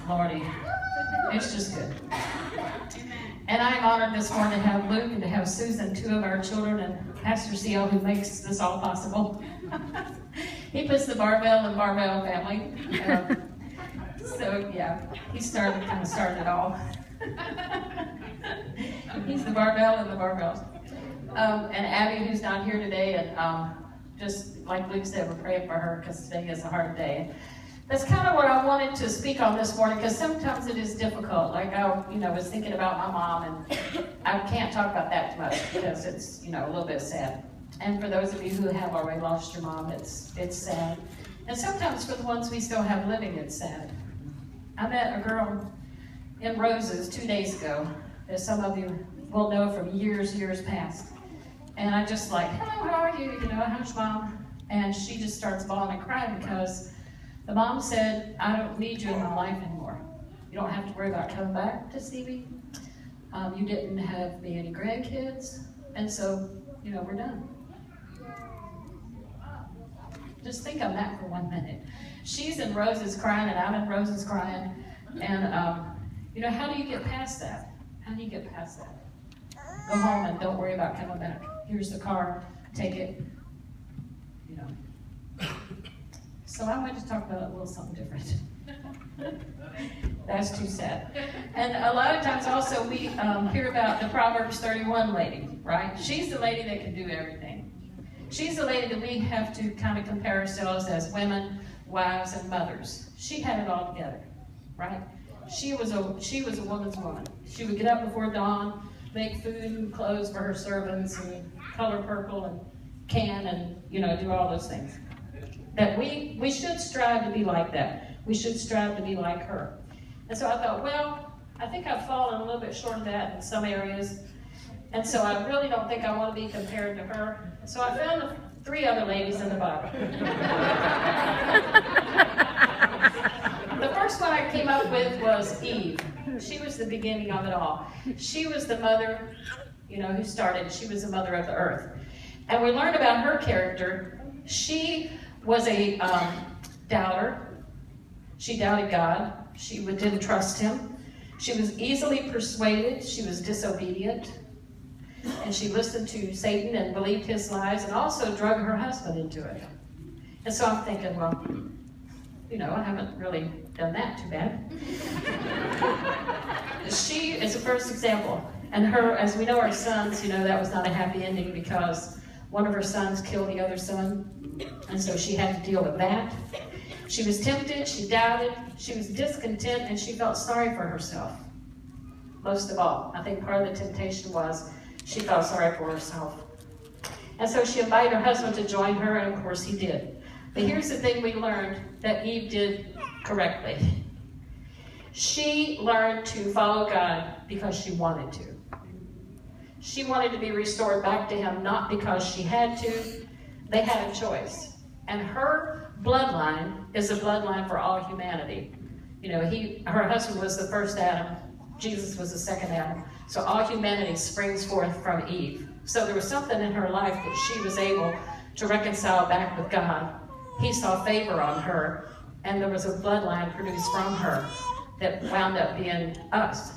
Lordy, it's just good. And I'm honored this morning to have Luke and to have Susan, two of our children, and Pastor CL, who makes this all possible. He puts the Varvell and Varvell family. So yeah, he kind of started it all. He's the Varvell and the Varvells. And Abby, who's not here today, and just like Luke said, we're praying for her because today is a hard day. That's kind of what I wanted to speak on this morning, because sometimes it is difficult. Like I, was thinking about my mom, and I can't talk about that too much because it's, a little bit sad. And for those of you who have already lost your mom, it's sad. And sometimes for the ones we still have living, it's sad. I met a girl in Roses 2 days ago, as some of you will know from years past. And I just like, hello, how are you? How's mom? And she just starts bawling and crying because the mom said, I don't need you in my life anymore. You don't have to worry about coming back to see me. You didn't have me any grandkids. And so, we're done. Just think on that for 1 minute. She's in Roses crying, and I'm in Roses crying. And, how do you get past that? How do you get past that? Go home and don't worry about coming back. Here's the car, take it, So I'm going to talk about a little something different. That's too sad. And a lot of times also we hear about the Proverbs 31 lady, right? She's the lady that can do everything. She's the lady that we have to kind of compare ourselves as women, wives, and mothers. She had it all together, right? She was a woman's woman. She would get up before dawn, make food and clothes for her servants, and color purple and can, and do all those things. That we should strive to be like that. We should strive to be like her. And so I thought, well, I think I've fallen a little bit short of that in some areas. And so I really don't think I want to be compared to her. So I found 3 other ladies in the Bible. The first one I came up with was Eve. She was the beginning of it all. She was the mother, who started. She was the mother of the earth. And we learned about her character. She was a doubter. She doubted God. She didn't trust him. She was easily persuaded. She was disobedient. And she listened to Satan and believed his lies, and also drug her husband into it. And so I'm thinking, well, I haven't really done that too bad. She is the first example. And her, as we know, our sons, that was not a happy ending because one of her sons killed the other son. And so she had to deal with that. She was tempted, she doubted, she was discontent, and she felt sorry for herself. Most of all, I think part of the temptation was she felt sorry for herself. And so she invited her husband to join her, and of course he did. But here's the thing we learned that Eve did correctly. She learned to follow God because she wanted to. She wanted to be restored back to him, not because she had to. They had a choice. And her bloodline is a bloodline for all humanity. Her husband was the first Adam. Jesus was the second Adam. So all humanity springs forth from Eve. So there was something in her life that she was able to reconcile back with God. He saw favor on her, and there was a bloodline produced from her that wound up being us.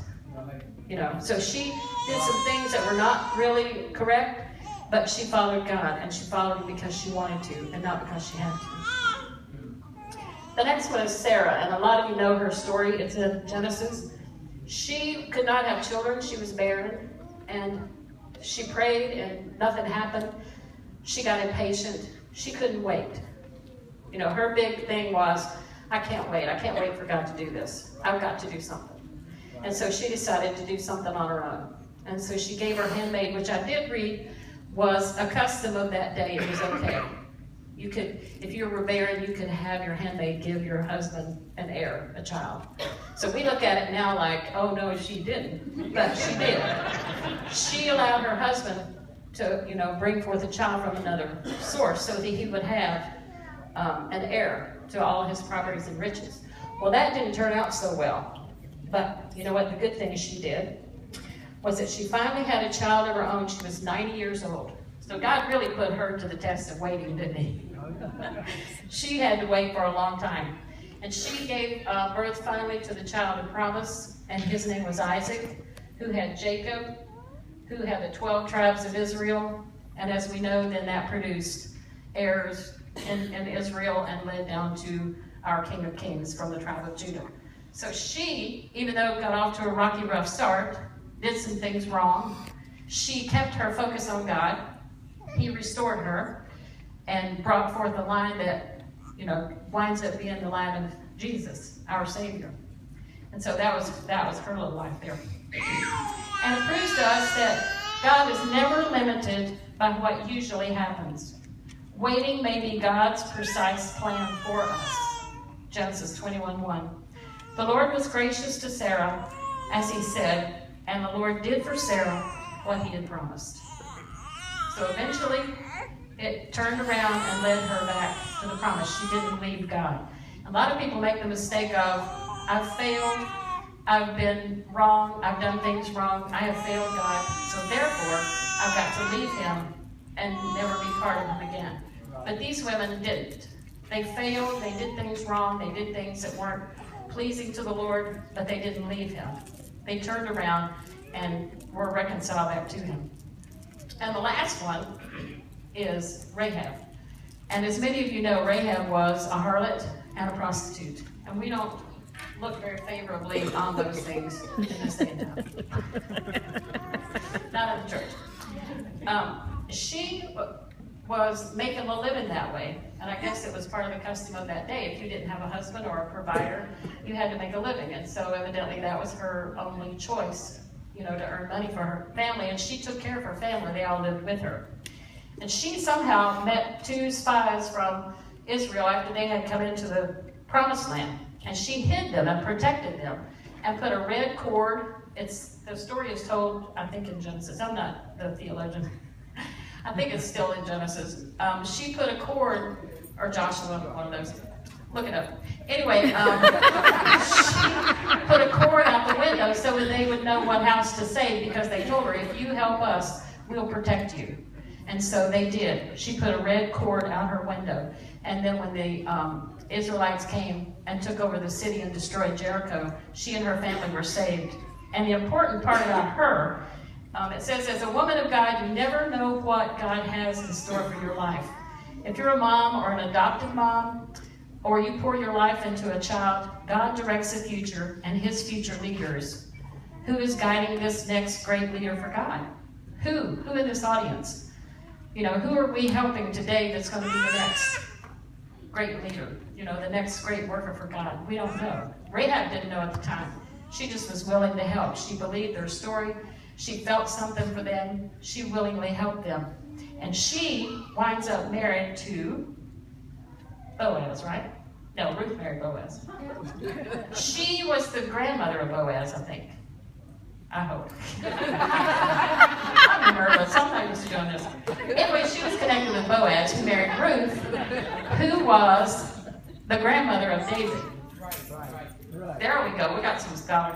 So she did some things that were not really correct, but she followed God, and she followed him because she wanted to, and not because she had to. The next one is Sarah, and a lot of you know her story. It's in Genesis. She could not have children. She was barren, and she prayed, and nothing happened. She got impatient. She couldn't wait. Her big thing was, I can't wait. I can't wait for God to do this. I've got to do something. And so she decided to do something on her own. And so she gave her handmaid, which I did read was a custom of that day. It was okay. You could, if you were barren, you could have your handmaid give your husband an heir, a child. So we look at it now like, oh no, she didn't, but she did. She allowed her husband to, bring forth a child from another source so that he would have an heir to all his properties and riches. Well, that didn't turn out so well. But you know what? The good thing she did was that she finally had a child of her own. She was 90 years old. So God really put her to the test of waiting, didn't he? She had to wait for a long time. And she gave birth finally to the child of promise, and his name was Isaac, who had Jacob, who had the 12 tribes of Israel. And as we know, then that produced heirs in Israel and led down to our King of Kings from the tribe of Judah. So she, even though it got off to a rocky, rough start, did some things wrong, she kept her focus on God. He restored her and brought forth a line that, winds up being the line of Jesus, our Savior. And so that was her little life there. And it proves to us that God is never limited by what usually happens. Waiting may be God's precise plan for us. Genesis 21:1. The Lord was gracious to Sarah, as he said, and the Lord did for Sarah what he had promised. So eventually, it turned around and led her back to the promise. She didn't leave God. A lot of people make the mistake of, I've failed, I've been wrong, I've done things wrong, I have failed God, so therefore, I've got to leave him and never be part of him again. But these women didn't. They failed, they did things wrong, they did things that weren't pleasing to the Lord, but they didn't leave him. They turned around and were reconciled back to him. And the last one is Rahab. And as many of you know, Rahab was a harlot and a prostitute. And we don't look very favorably on those things in this day and time. Not in the church. She was making a living that way. And I guess it was part of the custom of that day. If you didn't have a husband or a provider, you had to make a living. And so evidently that was her only choice, to earn money for her family. And she took care of her family. They all lived with her. And she somehow met 2 spies from Israel after they had come into the promised land. And she hid them and protected them and put a red cord. The story is told, I think, in Genesis. I'm not the theologian. I think it's still in Genesis. She put a cord, or Joshua, one of those. Look it up. Anyway, she put a cord out the window so that they would know what house to save, because they told her, if you help us, we'll protect you. And so they did. She put a red cord out her window. And then when the Israelites came and took over the city and destroyed Jericho, she and her family were saved. And the important part about her, it says, as a woman of God, you never know what God has in store for your life. If you're a mom or an adopted mom, or you pour your life into a child, God directs the future and his future leaders. Who is guiding this next great leader for God? Who in this audience? Who are we helping today that's going to be the next great leader? The next great worker for God? We don't know. Rahab didn't know at the time. She just was willing to help. She believed their story. She felt something for them. She willingly helped them. And she winds up married to Boaz, right? No, Ruth married Boaz. She was the grandmother of Boaz, I think. I hope. I remember, but sometimes used to doing this. Anyway, she was connected with Boaz, who married Ruth, who was the grandmother of David. There we go. We got some scholars.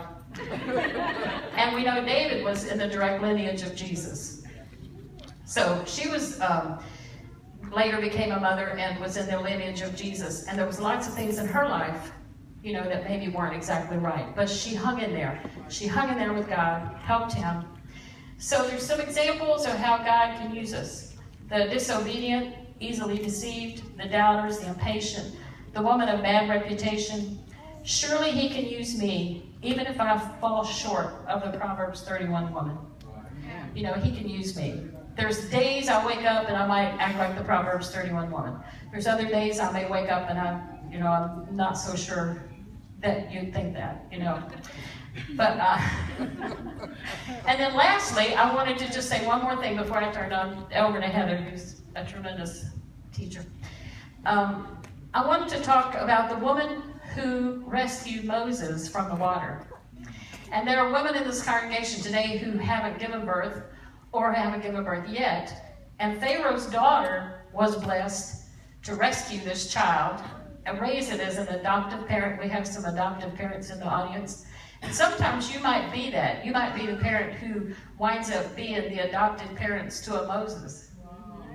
And we know David was in the direct lineage of Jesus. So she was later became a mother and was in the lineage of Jesus. And there was lots of things in her life, that maybe weren't exactly right. But she hung in there. She hung in there with God, helped him. So there's some examples of how God can use us. The disobedient, easily deceived, the doubters, the impatient, the woman of bad reputation. Surely he can use me, even if I fall short of the Proverbs 31 woman. He can use me. There's days I wake up and I might act like the Proverbs 31 woman. There's other days I may wake up and I'm not so sure that you'd think that, But, and then lastly, I wanted to just say one more thing before I turn over to Heather, who's a tremendous teacher. I wanted to talk about the woman who rescued Moses from the water. And there are women in this congregation today who haven't given birth or haven't given birth yet. And Pharaoh's daughter was blessed to rescue this child and raise it as an adoptive parent. We have some adoptive parents in the audience. And sometimes you might be that. You might be the parent who winds up being the adopted parents to a Moses.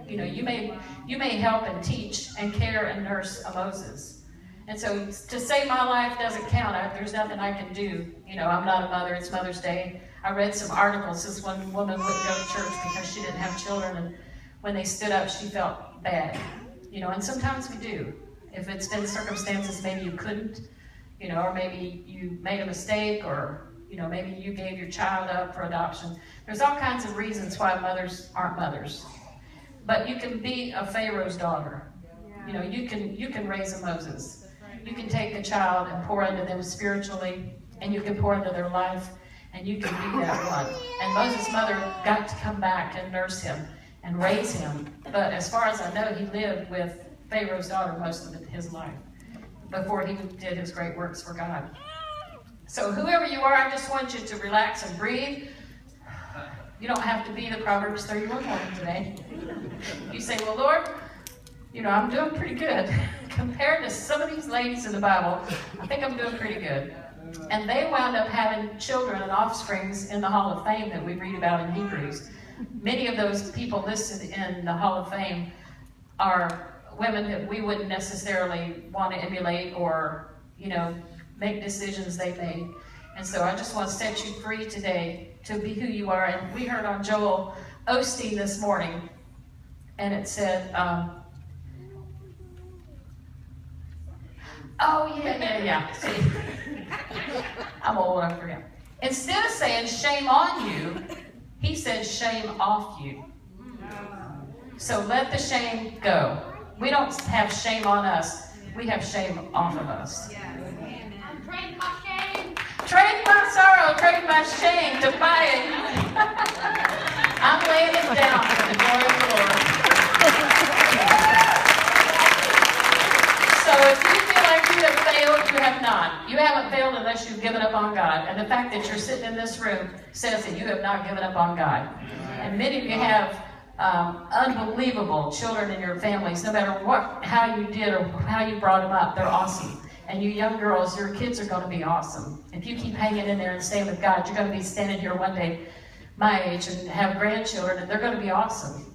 You may help and teach and care and nurse a Moses. And so to say my life doesn't count, there's nothing I can do. You know, I'm not a mother. It's Mother's Day. I read some articles. This one woman wouldn't go to church because she didn't have children, and when they stood up, she felt bad. You know, and sometimes we do. If it's been circumstances, maybe you couldn't, you know, or maybe you made a mistake, or, you know, maybe you gave your child up for adoption. There's all kinds of reasons why mothers aren't mothers. But you can be a Pharaoh's daughter. You know, you can raise a Moses. You can take a child and pour into them spiritually, and you can pour into their life, and you can be that one. And Moses' mother got to come back and nurse him and raise him. But as far as I know, he lived with Pharaoh's daughter most of his life before he did his great works for God. So whoever you are, I just want you to relax and breathe. You don't have to be the Proverbs 31 woman today. You say, well, Lord, you know, I'm doing pretty good. Compared to some of these ladies in the Bible, I think I'm doing pretty good. And they wound up having children and offsprings in the Hall of Fame that we read about in Hebrews. Many of those people listed in the Hall of Fame are women that we wouldn't necessarily want to emulate or, you know, make decisions they made. And so I just want to set you free today to be who you are. And we heard on Joel Osteen this morning, and it said, oh, yeah. See, I'm old, I forget. Instead of saying shame on you, he said shame off you. So let the shame go. We don't have shame on us. We have shame off of us. Trade my shame. Trade my sorrow, trade my shame to buy it. I'm laying it down for the glory of the Lord. So if you feel like you have failed, you have not. You haven't failed unless you've given up on God. And the fact that you're sitting in this room says that you have not given up on God. And many of you have unbelievable children in your families. No matter how you did or how you brought them up, they're awesome. And you young girls, your kids are going to be awesome. If you keep hanging in there and staying with God, you're going to be standing here one day my age and have grandchildren, and they're going to be awesome.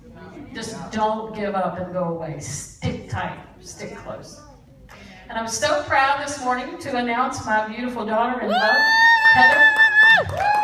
Just don't give up and go away. Stick tight. Stick close. And I'm so proud this morning to announce my beautiful daughter in love, Heather.